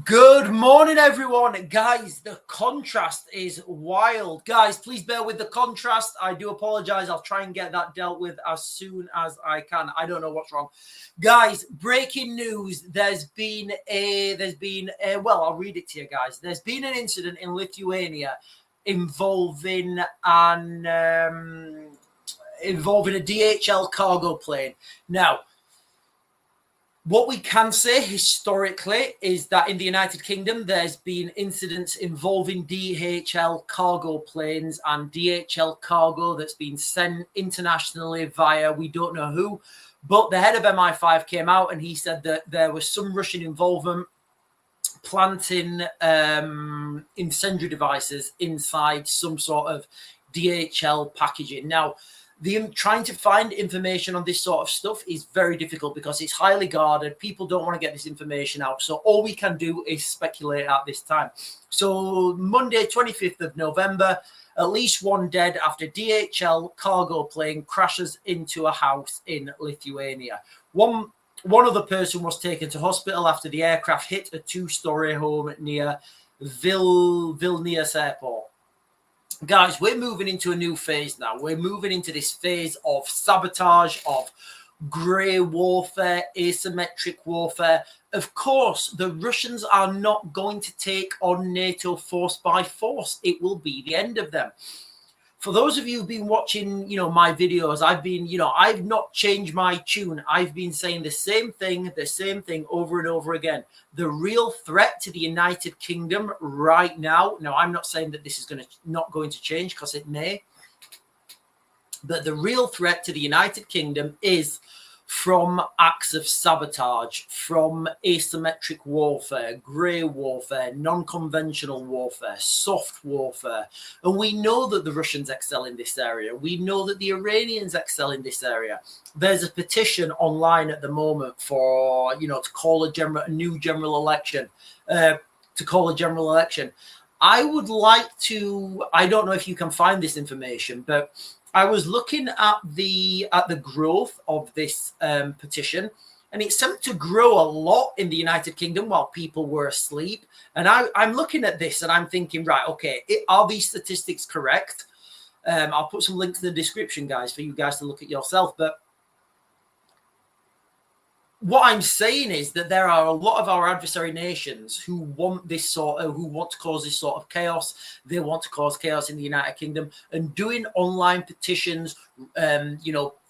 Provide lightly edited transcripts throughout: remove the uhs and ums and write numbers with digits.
Good morning, everyone. Guys, the contrast is wild. Guys, please bear with the contrast. I do apologize. I'll try and get that dealt with as soon as I can. I don't know what's wrong. Guys, breaking news. There's been well, I'll read it to you guys. There's been an incident in Lithuania involving a DHL cargo plane. Now, what we can say historically is that in the United Kingdom, there's been incidents involving DHL cargo planes and DHL cargo that's been sent internationally via we don't know who. But the head of MI5 came out and he said that there was some Russian involvement planting incendiary devices inside some sort of DHL packaging. Now, trying to find information on this sort of stuff is very difficult because it's highly guarded. People don't want to get this information out. So all we can do is speculate at this time. So Monday, 25th of November, at least one dead after DHL cargo plane crashes into a house in Lithuania. One other person was taken to hospital after the aircraft hit a two-story home near Vilnius airport. Guys, we're moving into a new phase now. We're moving into this phase of sabotage, of grey warfare, asymmetric warfare. Of course, the Russians are not going to take on NATO force by force. It will be the end of them. For those of you who've been watching, my videos, I've not changed my tune. I've been saying the same thing over and over again. The real threat to the United Kingdom right now, I'm not saying that this is not going to change because it may, but the real threat to the United Kingdom is from acts of sabotage, from asymmetric warfare, grey warfare, non-conventional warfare, soft warfare. And we know that the Russians excel in this area. We know that the Iranians excel in this area. There's a petition online at the moment for, to call a new general election, I would like to, I don't know if you can find this information, but I was looking at the growth of this petition, and it seemed to grow a lot in the United Kingdom while people were asleep. And I'm looking at this and I'm thinking, right, okay, are these statistics correct? I'll put some links in the description, guys, for you guys to look at yourself. But what I'm saying is that there are a lot of our adversary nations who want to cause this sort of chaos. They want to cause chaos in the United Kingdom, and doing online petitions,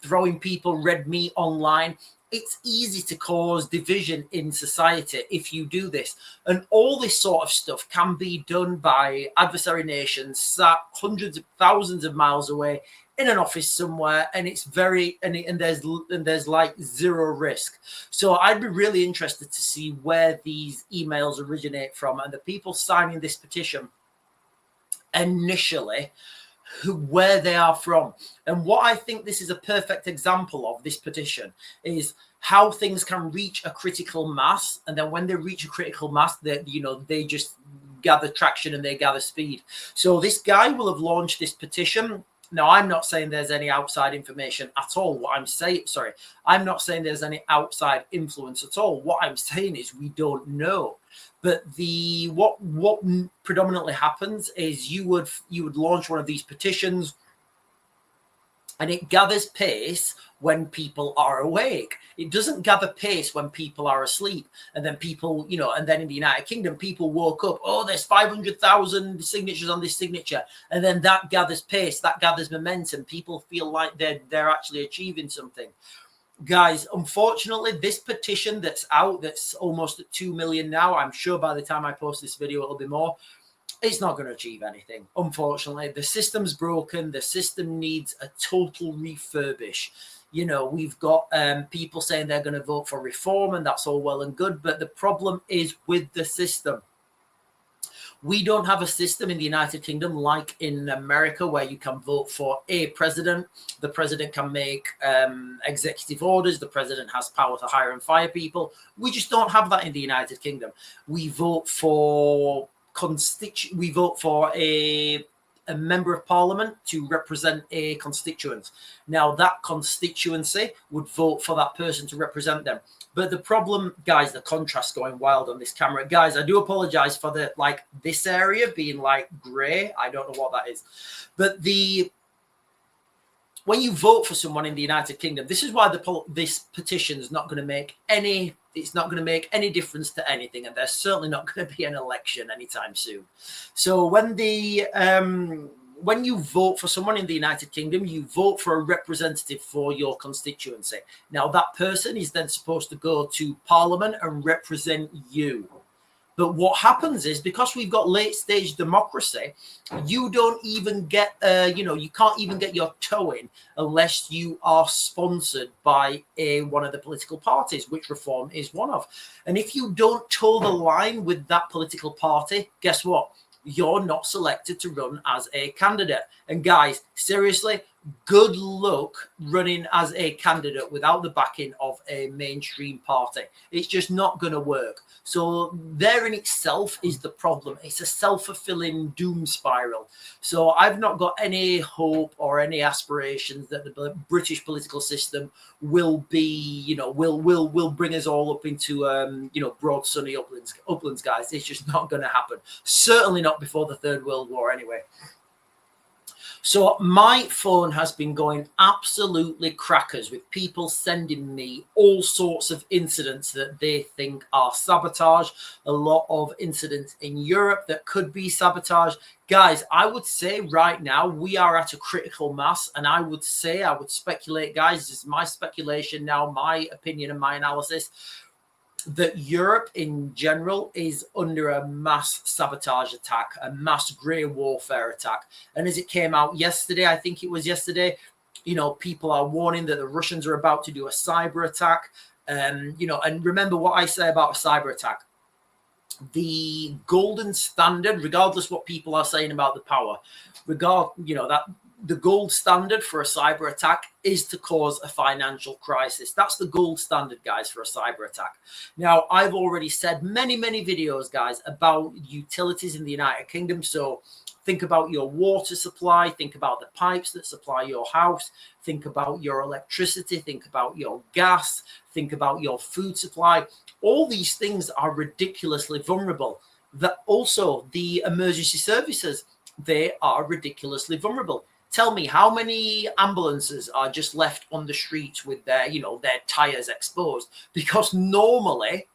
throwing people red meat online. It's easy to cause division in society if you do this. And all this sort of stuff can be done by adversary nations sat hundreds of thousands of miles away in an office somewhere, and it's there's like zero risk. So I'd be really interested to see where these emails originate from and the people signing this petition initially, where they are from. And what I think this is a perfect example of, this petition, is how things can reach a critical mass, and then when they reach a critical mass, they just gather traction and they gather speed. So this guy will have launched this petition. Now, I'm not saying there's any outside information at all. I'm not saying there's any outside influence at all. What I'm saying is we don't know. But what predominantly happens is you would launch one of these petitions, and it gathers pace when people are awake. It doesn't gather pace when people are asleep. And then people, and then in the United Kingdom, people woke up, oh, there's 500,000 signatures on this signature. And then that gathers pace, that gathers momentum. People feel like they're actually achieving something. Guys, unfortunately, this petition that's out, that's almost at 2 million now, I'm sure by the time I post this video, it'll be more. It's not going to achieve anything. Unfortunately, the system's broken. The system needs a total refurbish. We've got people saying they're going to vote for reform, and that's all well and good. But the problem is with the system. We don't have a system in the United Kingdom like in America where you can vote for a president. The president can make executive orders. The president has power to hire and fire people. We just don't have that in the United Kingdom. We vote for a a member of parliament to represent a constituent. Now, that constituency would vote for that person to represent them. But the problem, guys, the contrast going wild on this camera. Guys, I do apologize for the, like, this area being, like, grey. I don't know what that is. But when you vote for someone in the United Kingdom, this is why this petition is not going to make any, it's not going to make any difference to anything, and there's certainly not going to be an election anytime soon. So when you vote for someone in the United Kingdom, you vote for a representative for your constituency. Now, that person is then supposed to go to Parliament and represent you. But what happens is, because we've got late stage democracy, you don't even get, you can't even get your toe in unless you are sponsored by one of the political parties, which Reform is one of. And if you don't toe the line with that political party, guess what? You're not selected to run as a candidate. And guys, seriously, good luck running as a candidate without the backing of a mainstream party. It's just not going to work. So there in itself is the problem. It's a self-fulfilling doom spiral. So I've not got any hope or any aspirations that the British political system will be, will bring us all up into, broad sunny uplands, guys. It's just not going to happen. Certainly not before the Third World War anyway. So my phone has been going absolutely crackers with people sending me all sorts of incidents that they think are sabotage. A lot of incidents in Europe that could be sabotage. Guys, I would say right now we are at a critical mass, and I would speculate, guys, this is my speculation now, my opinion and my analysis, that Europe in general is under a mass sabotage attack, a mass grey warfare attack. And as it came out yesterday, I think it was yesterday, people are warning that the Russians are about to do a cyber attack. And remember what I say about a cyber attack. The golden standard, regardless what people are saying about the power, that the gold standard for a cyber attack is to cause a financial crisis. That's the gold standard, guys, for a cyber attack. Now, I've already said many, many videos, guys, about utilities in the United Kingdom. So think about your water supply, think about the pipes that supply your house, think about your electricity, think about your gas, think about your food supply. All these things are ridiculously vulnerable. That also the emergency services, they are ridiculously vulnerable. Tell me, how many ambulances are just left on the streets with their tires exposed? Because normally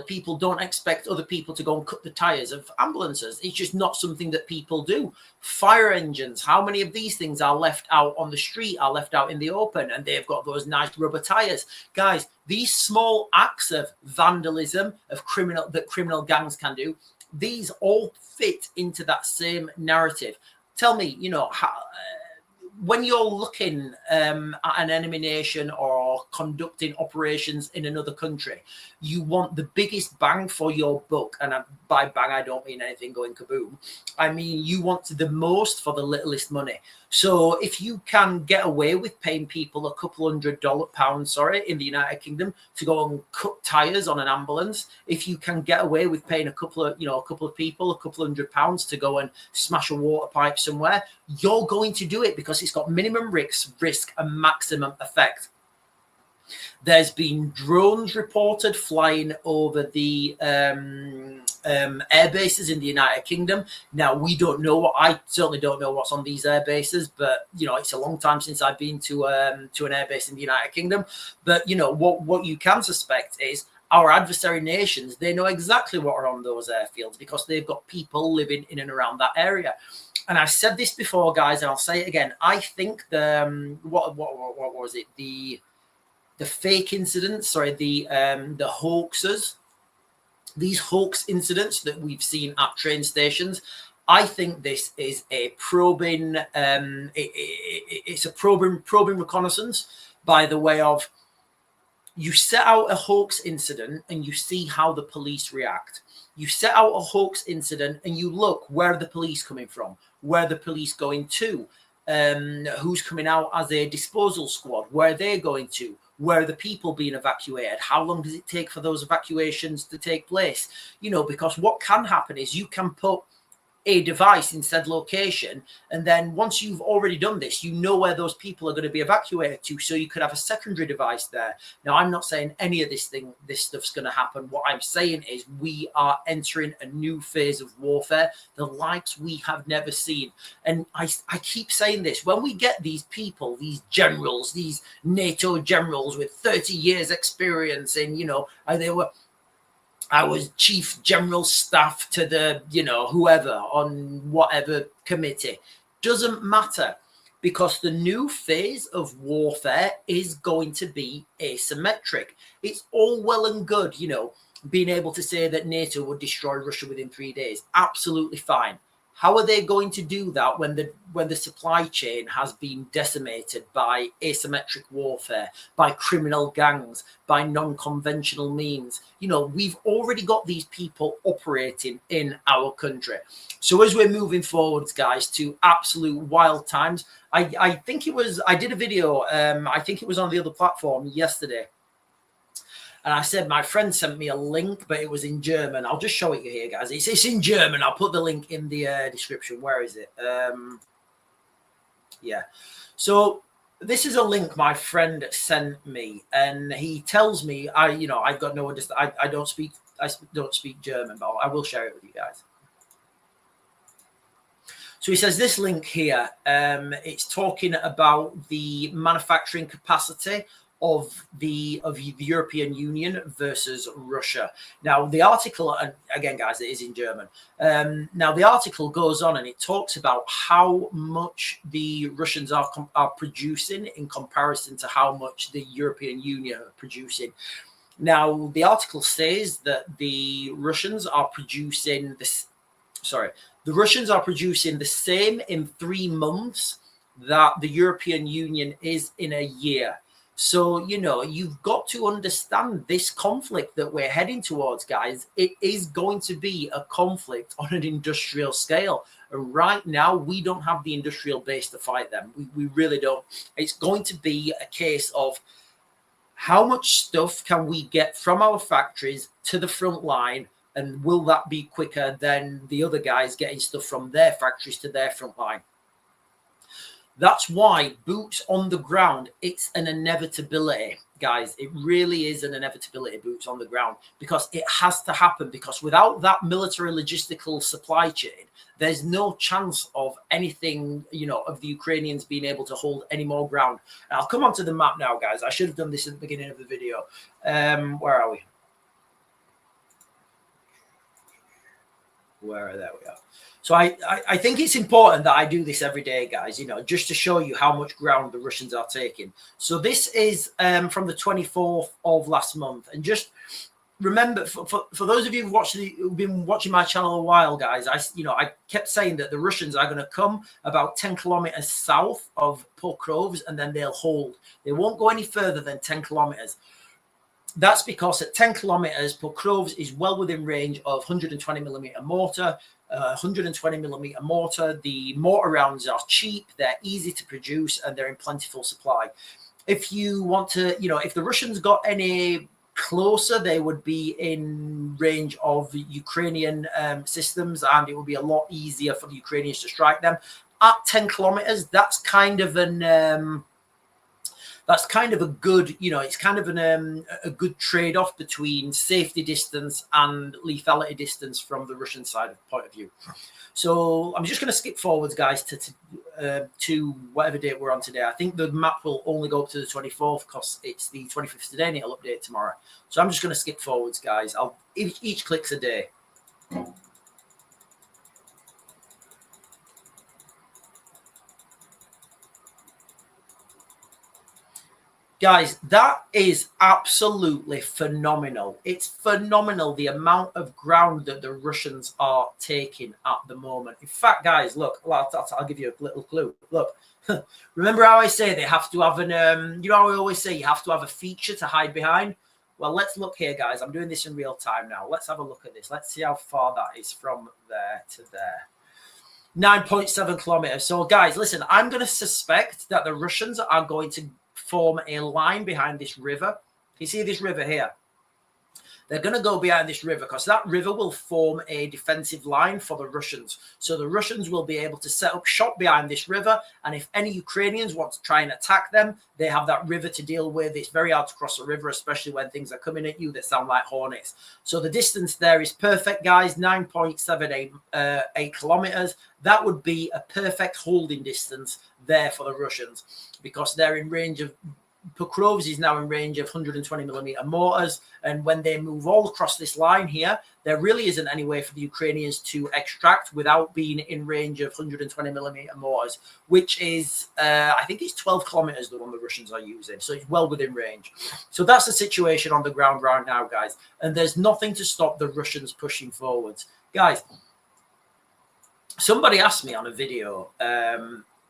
people don't expect other people to go and cut the tires of ambulances. It's just not something that people do. Fire engines, how many of these things are left out on the street, are left out in the open, and they've got those nice rubber tires? Guys, these small acts of vandalism that criminal gangs can do, these all fit into that same narrative. Tell me, when you're looking at an enemy nation or conducting operations in another country, you want the biggest bang for your buck. And by bang, I don't mean anything going kaboom. I mean, you want the most for the littlest money. So if you can get away with paying people a couple £100 in the United Kingdom to go and cut tires on an ambulance, if you can get away with paying a couple of people a couple £100 to go and smash a water pipe somewhere, you're going to do it because it's got minimum risk and maximum effect. There's been drones reported flying over the air bases in the United Kingdom. Now, I certainly don't know what's on these air bases, but, it's a long time since I've been to an air base in the United Kingdom. But, what you can suspect is our adversary nations, they know exactly what are on those airfields because they've got people living in and around that area. And I've said this before, guys, and I'll say it again. I think what was it? The fake incidents, the hoaxes, these hoax incidents that we've seen at train stations. I think this is a probing, it's a probing reconnaissance by the way of, you set out a hoax incident and you see how the police react. You set out a hoax incident and you look, where are the police coming from? Where are the police going to? Who's coming out as a disposal squad? Where are they going to? Where are the people being evacuated? How long does it take for those evacuations to take place? Because what can happen is you can put a device in said location, and then once you've already done this, you know where those people are going to be evacuated to, so you could have a secondary device there. Now, I'm not saying any of this stuff's going to happen. What I'm saying is we are entering a new phase of warfare, the likes we have never seen. And I keep saying this, when we get these people, these generals, these NATO generals with 30 years experience in, you know, I was chief general staff to the, you know, whoever on whatever committee. Doesn't matter, because the new phase of warfare is going to be asymmetric. It's all well and good, you know, being able to say that NATO would destroy Russia within 3 days. Absolutely fine. How are they going to do that when the supply chain has been decimated by asymmetric warfare, by criminal gangs, by non-conventional means? You know, we've already got these people operating in our country. So as we're moving forwards, guys, to absolute wild times, I think it was, I did a video, I think it was on the other platform yesterday. And I said, my friend sent me a link, but it was in German. I'll just show it you here, guys. It's in German. I'll put the link in the description. Where is it? Yeah. So this is a link my friend sent me, and he tells me, I've got no understanding. I don't speak German, but I will share it with you guys. So he says this link here, it's talking about the manufacturing capacity of the European Union versus Russia. Now, the article, and again, guys, it is in German. Now, the article goes on and it talks about how much the Russians are producing in comparison to how much the European Union are producing. Now, the article says that the Russians are producing this. Sorry, the Russians are producing the same in 3 months that the European Union is in a year. So, you know, you've got to understand this conflict that we're heading towards, guys. It is going to be a conflict on an industrial scale. And right now, we don't have the industrial base to fight them. We really don't. It's going to be a case of how much stuff can we get from our factories to the front line, and will that be quicker than the other guys getting stuff from their factories to their front line? That's why boots on the ground, it's an inevitability, guys. It really is an inevitability, boots on the ground, because it has to happen, because without that military logistical supply chain, there's no chance of anything, you know, of the Ukrainians being able to hold any more ground. And I'll come onto the map now, guys. I should have done this at the beginning of the video. Where are we? There we are. So I think it's important that I do this every day, guys, you know, just to show you how much ground the Russians are taking. So this is from the 24th of last month. And just remember, for those of you who've been watching my channel a while, guys, I kept saying that the Russians are going to come about 10 kilometers south of Pokrovsk, and then they'll hold. They won't go any further than 10 kilometers. That's because at 10 kilometers, Pokrovsk is well within range of 120 millimeter mortar. 120 millimeter mortar. The mortar rounds are cheap, they're easy to produce, and they're in plentiful supply. If you want to, you know, if the Russians got any closer, they would be in range of Ukrainian systems, and it would be a lot easier for the Ukrainians to strike them. At 10 kilometers, that's kind of an that's kind of a good, you know, it's kind of a good trade-off between safety distance and lethality distance from the Russian side point of view. So I'm just going to skip forwards, guys, to whatever date we're on today. I think the map will only go up to the 24th because it's the 25th today and it'll update tomorrow. So I'm just going to skip forwards, guys. Each click's a day. Guys, that is absolutely phenomenal. It's phenomenal, the amount of ground that the Russians are taking at the moment. In fact, guys, look, I'll give you a little clue. Look, remember how I say they have to have an, you know how I always say you have to have a feature to hide behind? Well, let's look here, guys. I'm doing this in real time now. Let's have a look at this. Let's see how far that is from there to there. 9.7 kilometers. So, guys, listen, I'm going to suspect that the Russians are going to form a line behind this river. You see this river here? They're going to go behind this river because that river will form a defensive line for the Russians. So the Russians will be able to set up shop behind this river. And if any Ukrainians want to try and attack them, they have that river to deal with. It's very hard to cross a river, especially when things are coming at you that sound like hornets. So the distance there is perfect, guys, 9.78 kilometers. That would be a perfect holding distance there for the Russians because they're in range of Pokrov's is now in range of 120mm mortars, and when they move all across this line here, there really isn't any way for the Ukrainians to extract without being in range of 120mm mortars, which is, I think it's 12 kilometers the one the Russians are using, so it's well within range. So that's the situation on the ground right now, guys, and there's nothing to stop the Russians pushing forwards. Guys, somebody asked me on a video,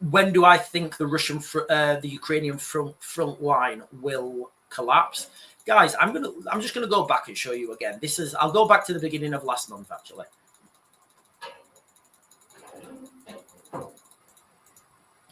when do I think the Ukrainian front line will collapse? Guys, I'm just gonna go back and show you again. I'll go back to the beginning of last month actually.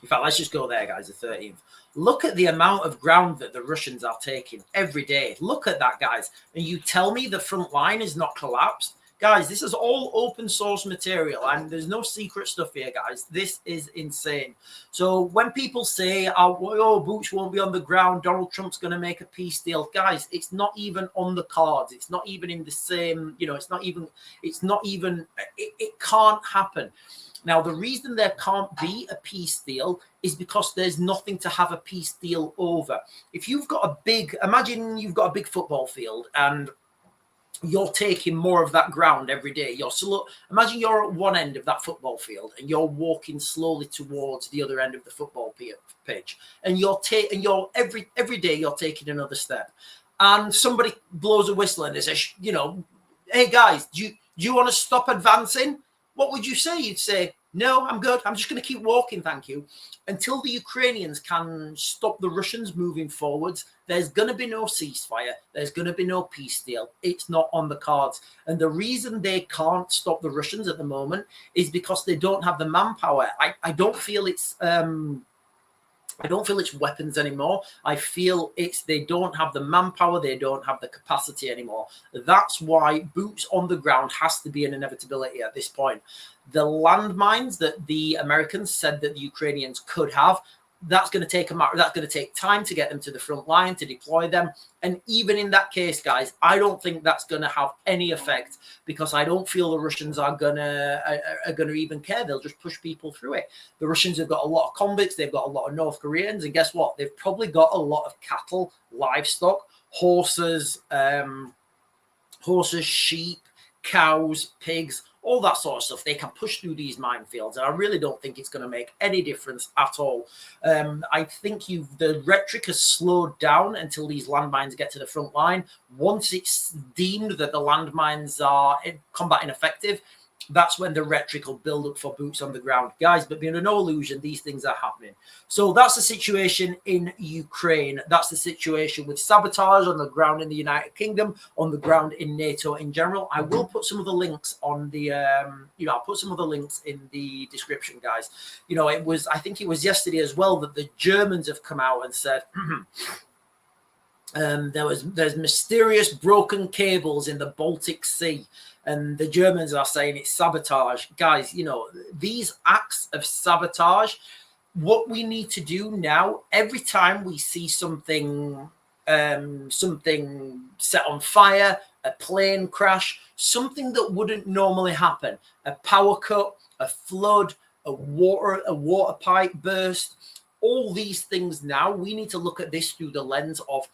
In fact, let's just go there, guys, the 13th. Look at the amount of ground that the Russians are taking every day. Look at that, guys. And you tell me the front line is not collapsed? Guys, this is all open source material and there's no secret stuff here, guys. This is insane. So when people say, oh, Boots won't be on the ground, Donald Trump's going to make a peace deal. Guys, it's not even on the cards. It's not even in the same, it's not even, it can't happen. Now, the reason there can't be a peace deal is because there's nothing to have a peace deal over. If you've got imagine you've got a big football field and you're taking more of that ground every day. Imagine you're at one end of that football field and you're walking slowly towards the other end of the football pitch, and every day you're taking another step. And somebody blows a whistle and they say, hey guys, do you want to stop advancing? What would you say? You'd say, no, I'm good. I'm just going to keep walking, thank you. Until the Ukrainians can stop the Russians moving forwards, there's going to be no ceasefire. There's going to be no peace deal. It's not on the cards. And the reason they can't stop the Russians at the moment is because they don't have the manpower. I don't feel it's weapons anymore. I feel they don't have the manpower. They don't have the capacity anymore. That's why boots on the ground has to be an inevitability at this point. The landmines that the Americans said that the Ukrainians could have, that's going to take time to get them to the front line, to deploy them. And even in that case, guys, I don't think that's going to have any effect because I don't feel the Russians are going to even care. They'll just push people through it. The Russians have got a lot of convicts. They've got a lot of North Koreans. And guess what? They've probably got a lot of cattle, livestock, horses, sheep, cows, pigs, all that sort of stuff. They can push through these minefields, and I really don't think it's going to make any difference at all. I think the rhetoric has slowed down until these landmines get to the front line. Once it's deemed that the landmines are combat ineffective, that's when the rhetoric will build up for boots on the ground. Guys, but be under no illusion, these things are happening. So that's the situation in Ukraine. That's the situation with Sabotage on the ground in the United Kingdom, on the ground in NATO in general. I will put some of the links on the, I'll put some of the links in the description, guys. I think it was yesterday as well that the Germans have come out and said, there's mysterious broken cables in the Baltic Sea. And the Germans are saying it's sabotage. Guys, these acts of sabotage, what we need to do now, every time we see something set on fire, a plane crash, something that wouldn't normally happen, a power cut, a flood, a water pipe burst, all these things now, we need to look at this through the lens of,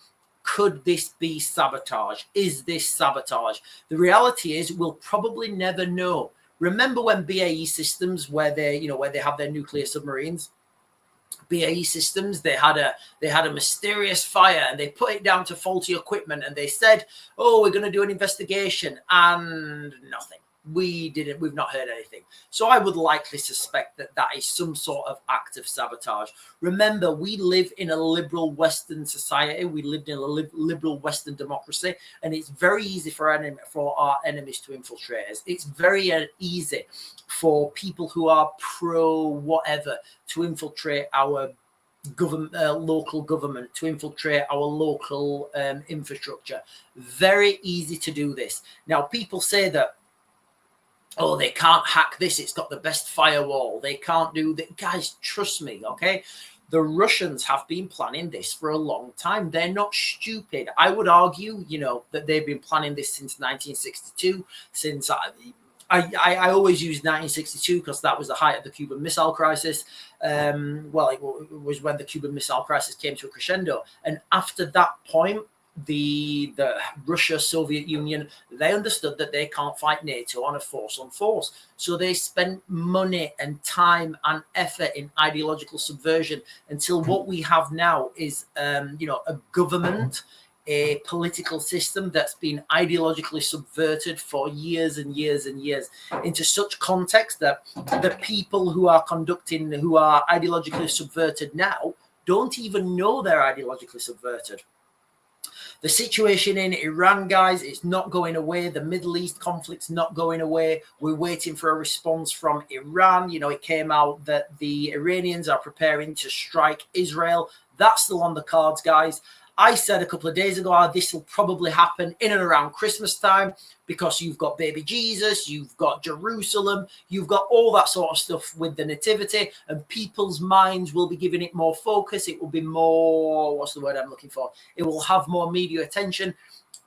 could this be sabotage? Is this sabotage? The reality is we'll probably never know. Remember when BAE Systems, where they have their nuclear submarines, BAE Systems, they had a mysterious fire and they put it down to faulty equipment and they said, oh, we're going to do an investigation, and nothing. We've not heard anything. So I would likely suspect that is some sort of act of sabotage. Remember, we live in a liberal Western society. We lived in a liberal Western democracy, and it's very easy for our enemies to infiltrate us. It's very easy for people who are pro whatever to infiltrate our local government, to infiltrate our local infrastructure. Very easy to do this. Now, people say that, oh, they can't hack this, it's got the best firewall, they can't do that. Guys, trust me, okay? The Russians have been planning this for a long time. They're not stupid. I would argue, that they've been planning this since 1962, since I always use 1962 because that was the height of the Cuban Missile Crisis. It was when the Cuban Missile Crisis came to a crescendo. And after that point, the Russia, Soviet Union, they understood that they can't fight NATO on a force on force. So they spent money and time and effort in ideological subversion until what we have now is, a government, a political system that's been ideologically subverted for years and years and years into such context that the people who are ideologically subverted now don't even know they're ideologically subverted. The situation in Iran, guys, it's not going away. The Middle East conflict's not going away. We're waiting for a response from Iran. It came out that the Iranians are preparing to strike Israel. That's still on the cards, guys. I said a couple of days ago, this will probably happen in and around Christmas time because you've got baby Jesus, you've got Jerusalem, you've got all that sort of stuff with the nativity, and people's minds will be giving it more focus. It will be more, what's the word I'm looking for? It will have more media attention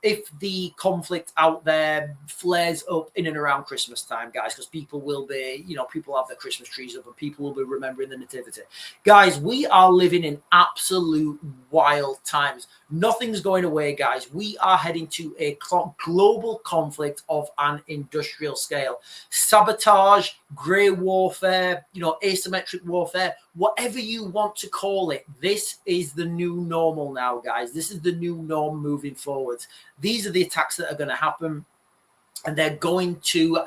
if the conflict out there flares up in and around Christmas time, guys, because people will be, people have their Christmas trees up and people will be remembering the nativity. Guys, we are living in absolute wild times. Nothing's going away, guys. We are heading to a global conflict of an industrial scale. Sabotage, grey warfare, asymmetric warfare, whatever you want to call it. This is the new normal now, guys. This is the new norm moving forwards. These are the attacks that are going to happen. And they're going to,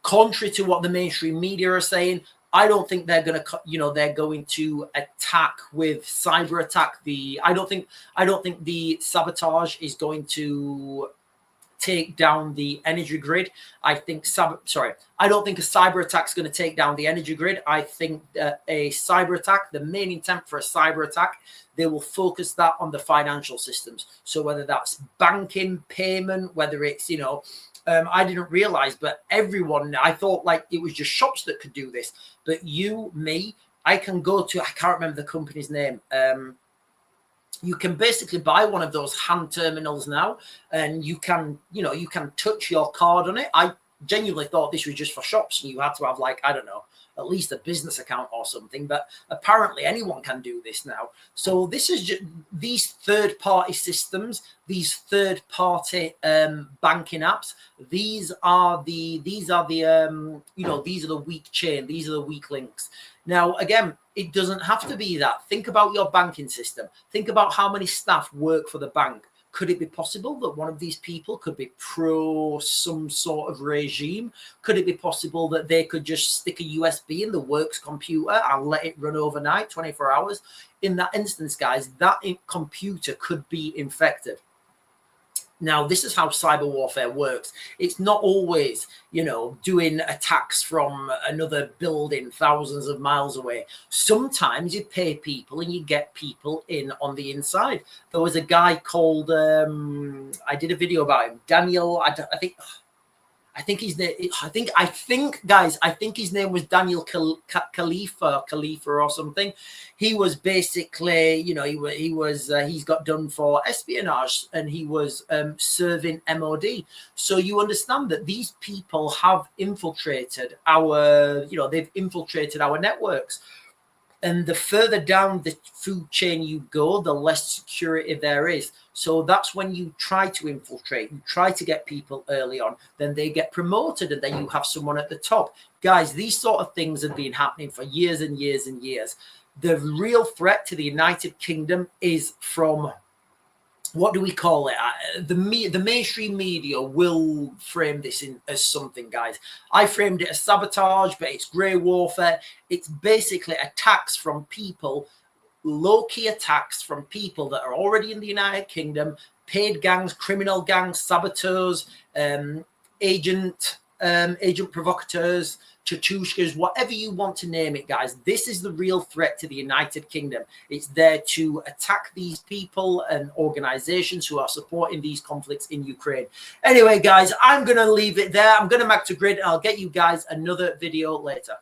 contrary to what the mainstream media are saying, I don't think they're going to, they're going to attack with cyber attack. I don't think the sabotage is going to take down the energy grid. I don't think a cyber attack is going to take down the energy grid. I think a cyber attack, the main intent for a cyber attack, they will focus that on the financial systems. So whether that's banking, payment, whether it's, I didn't realize, but everyone, I thought like it was just shops that could do this. But me, I can go to, I can't remember the company's name. You can basically buy one of those hand terminals now, and you can touch your card on it. I genuinely thought this was just for shops, and you had to have at least a business account or something. But apparently anyone can do this now. So this is just these third-party systems, these third-party banking apps. These are the weak chain. These are the weak links. Now, again, it doesn't have to be that. Think about your banking system. Think about how many staff work for the bank. Could it be possible that one of these people could be pro some sort of regime? Could it be possible that they could just stick a USB in the works computer and let it run overnight, 24 hours? In that instance, guys, that computer could be infected. Now, this is how cyber warfare works. It's not always, doing attacks from another building thousands of miles away. Sometimes you pay people and you get people in on the inside. There was a guy called, I did a video about him, Daniel, I think his name was Daniel Khalifa or something. He was basically, he's got done for espionage, and he was serving MOD. So you understand that these people have infiltrated they've infiltrated our networks. And the further down the food chain you go, the less security there is. So that's when you try to infiltrate, you try to get people early on, then they get promoted, and then you have someone at the top. Guys, these sort of things have been happening for years and years and years. The real threat to the United Kingdom is from, what do we call it? The mainstream media will frame this as something, guys. I framed it as sabotage, but it's grey warfare. It's basically attacks from people, low-key attacks from people that are already in the United Kingdom, paid gangs, criminal gangs, saboteurs, agent provocateurs, Chatushkas, whatever you want to name it, guys. This is the real threat to the United Kingdom. It's there to attack these people and organizations who are supporting these conflicts in Ukraine. Anyway, guys, I'm going to leave it there. I'm going to back to grid, and I'll get you guys another video later.